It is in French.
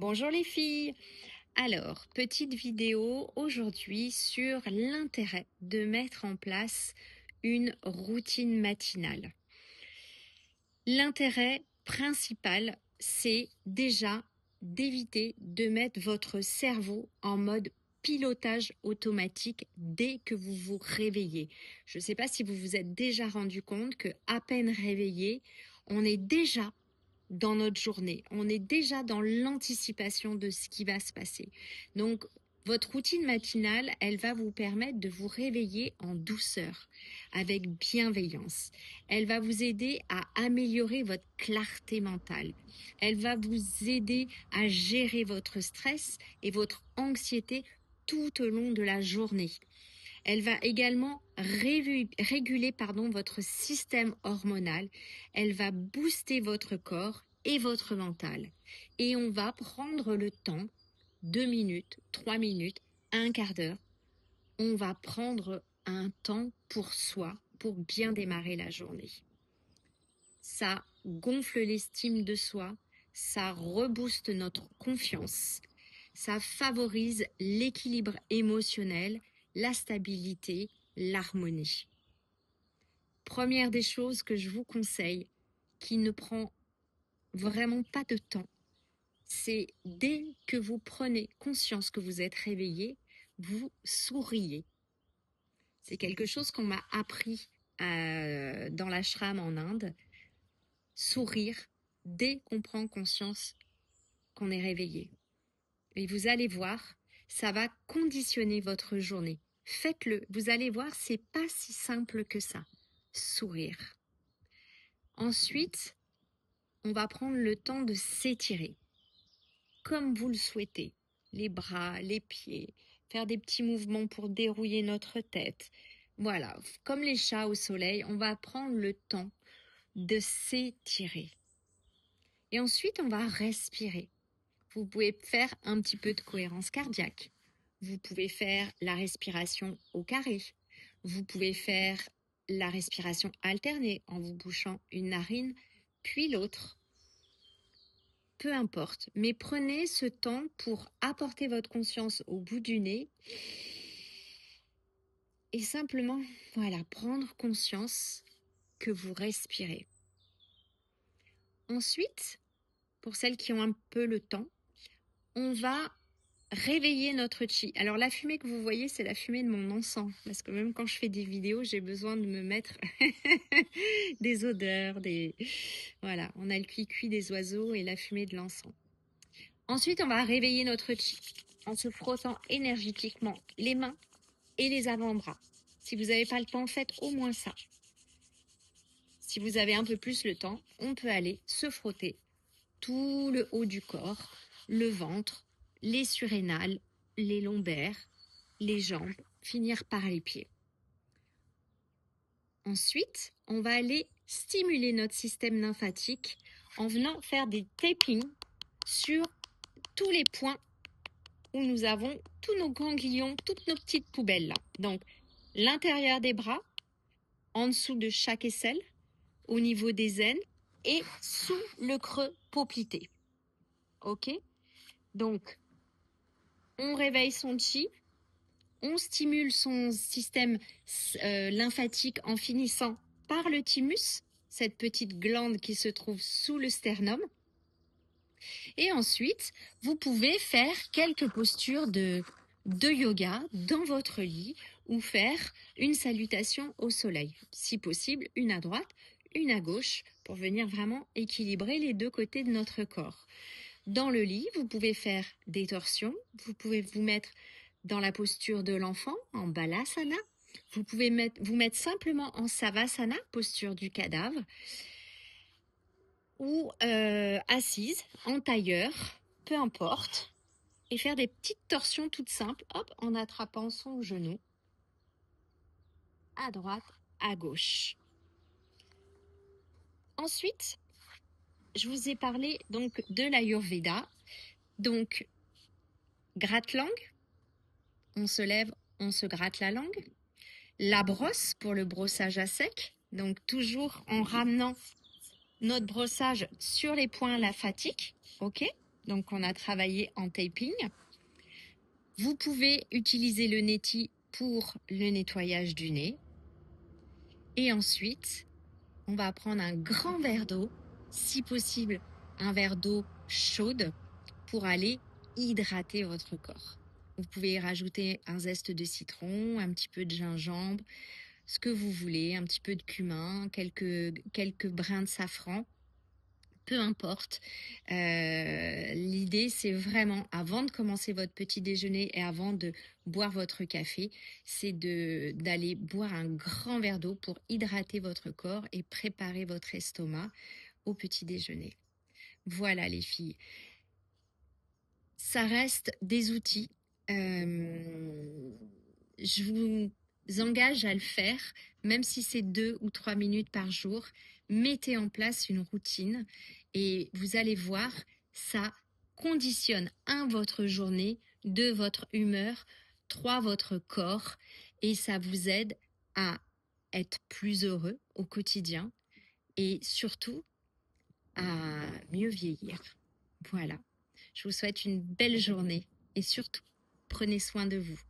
Bonjour les filles. Alors, petite vidéo aujourd'hui sur l'intérêt de mettre en place une routine matinale. L'intérêt principal, c'est déjà d'éviter de mettre votre cerveau en mode pilotage automatique dès que vous vous réveillez. Je ne sais pas si vous vous êtes déjà rendu compte que à peine réveillé, on est déjà dans notre journée. On est déjà dans l'anticipation de ce qui va se passer. Donc, votre routine matinale, elle va vous permettre de vous réveiller en douceur, avec bienveillance. Elle va vous aider à améliorer votre clarté mentale. Elle va vous aider à gérer votre stress et votre anxiété tout au long de la journée. Elle va également réguler votre système hormonal. Elle va booster votre corps et votre mental. Et on va prendre le temps, 2 minutes, 3 minutes, un quart d'heure. On va prendre un temps pour soi, pour bien démarrer la journée. Ça gonfle l'estime de soi, ça rebooste notre confiance, ça favorise l'équilibre émotionnel, la stabilité, l'harmonie. Première des choses que je vous conseille, qui ne prend vraiment pas de temps, c'est dès que vous prenez conscience que vous êtes réveillé, vous souriez. C'est quelque chose qu'on m'a appris dans l'ashram en Inde. Sourire dès qu'on prend conscience qu'on est réveillé. Et vous allez voir, ça va conditionner votre journée. Faites-le, vous allez voir, c'est pas si simple que ça. Sourire. Ensuite, on va prendre le temps de s'étirer, comme vous le souhaitez. Les bras, les pieds, faire des petits mouvements pour dérouiller notre tête. Voilà, comme les chats au soleil, on va prendre le temps de s'étirer. Et ensuite, on va respirer. Vous pouvez faire un petit peu de cohérence cardiaque. Vous pouvez faire la respiration au carré. Vous pouvez faire la respiration alternée en vous bouchant une narine puis l'autre. Peu importe, mais prenez ce temps pour apporter votre conscience au bout du nez et simplement, voilà, prendre conscience que vous respirez. Ensuite, pour celles qui ont un peu le temps, on va réveiller notre chi. Alors la fumée que vous voyez, c'est la fumée de mon encens. Parce que même quand je fais des vidéos, j'ai besoin de me mettre des odeurs, Voilà, on a le cuicui des oiseaux et la fumée de l'encens. Ensuite, on va réveiller notre chi en se frottant énergétiquement les mains et les avant-bras. Si vous n'avez pas le temps, faites au moins ça. Si vous avez un peu plus le temps, on peut aller se frotter tout le haut du corps, le ventre, les surrénales, les lombaires, les jambes, finir par les pieds. Ensuite, on va aller stimuler notre système lymphatique en venant faire des tappings sur tous les points où nous avons tous nos ganglions, toutes nos petites poubelles là. Donc, l'intérieur des bras, en dessous de chaque aisselle, au niveau des aines et sous le creux poplité. Ok ? Donc, on réveille son chi, on stimule son système lymphatique en finissant par le thymus, cette petite glande qui se trouve sous le sternum. Et ensuite, vous pouvez faire quelques postures de yoga dans votre lit ou faire une salutation au soleil. Si possible, une à droite, une à gauche pour venir vraiment équilibrer les deux côtés de notre corps. Dans le lit, vous pouvez faire des torsions, vous pouvez vous mettre dans la posture de l'enfant, en balasana. Vous pouvez vous mettre simplement en savasana, posture du cadavre, ou assise, en tailleur, peu importe, et faire des petites torsions toutes simples, hop, en attrapant son genou, à droite, à gauche. Ensuite, je vous ai parlé donc de l'Ayurveda. Donc, gratte-langue, on se lève, on se gratte la langue. La brosse pour le brossage à sec, donc toujours en ramenant notre brossage sur les points lymphatiques, ok ? Donc, on a travaillé en taping. Vous pouvez utiliser le Neti pour le nettoyage du nez. Et ensuite, on va prendre un grand verre d'eau, si possible un verre d'eau chaude pour aller hydrater votre corps. Vous pouvez y rajouter un zeste de citron, un petit peu de gingembre, ce que vous voulez, un petit peu de cumin, quelques brins de safran. Peu importe. L'idée, c'est vraiment, avant de commencer votre petit déjeuner et avant de boire votre café, c'est d'aller boire un grand verre d'eau pour hydrater votre corps et préparer votre estomac au petit déjeuner. Voilà les filles. Ça reste des outils. Je vous engage à le faire, même si c'est 2 ou 3 minutes par jour. Mettez en place une routine et vous allez voir, ça conditionne, votre journée, 2, votre humeur, 3, votre corps, et ça vous aide à être plus heureux au quotidien et surtout à mieux vieillir. Voilà. Je vous souhaite une belle journée et surtout, prenez soin de vous.